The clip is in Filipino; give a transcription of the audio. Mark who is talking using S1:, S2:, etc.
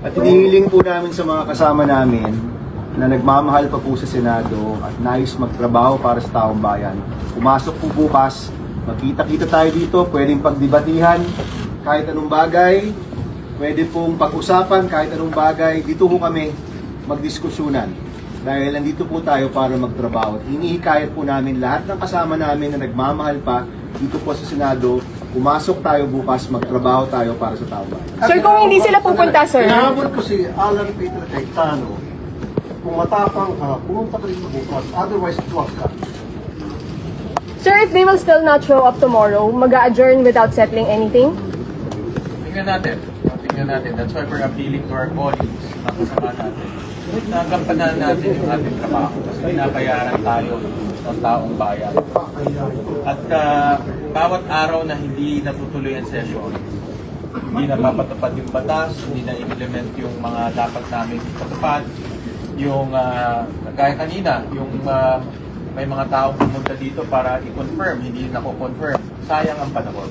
S1: At hinihiling po namin sa mga kasama namin na nagmamahal pa po sa Senado at nais magtrabaho para sa taong bayan. Pumasok po bukas, magkita-kita tayo dito, pwedeng pagdebatihan kahit anong bagay, pwede pong pag-usapan kahit anong bagay. Dito po kami magdiskusyonan dahil nandito po tayo para magtrabaho. At hinihikayat po namin lahat ng kasama namin na nagmamahal pa dito po sa Senado, pumasok tayo bukas, magtrabaho tayo para sa taong bayan.
S2: Sir, kung hindi sila pupunta, sir.
S3: Hinahabol ko si Alan Peter Cayetano. Kung matapang ka, pumunta ka rito bukas. Otherwise, tuwag ka.
S2: Sir, if they will still not show up tomorrow, mag-a-adjourn without settling anything?
S4: Tingnan natin. Tingnan natin. That's why we're appealing to our colleagues, mga kasama natin. Nagampanan natin yung ating trabaho kasi pinapayaran tayo ng taong bayan. At bawat araw na hindi natutuloy ang session, hindi na mapatupad yung batas, hindi na implement yung mga dapat namin patupad, yung gaya kanina, yung may mga taong pumunta dito para i-confirm, hindi na ko-confirm. Sayang ang panahon.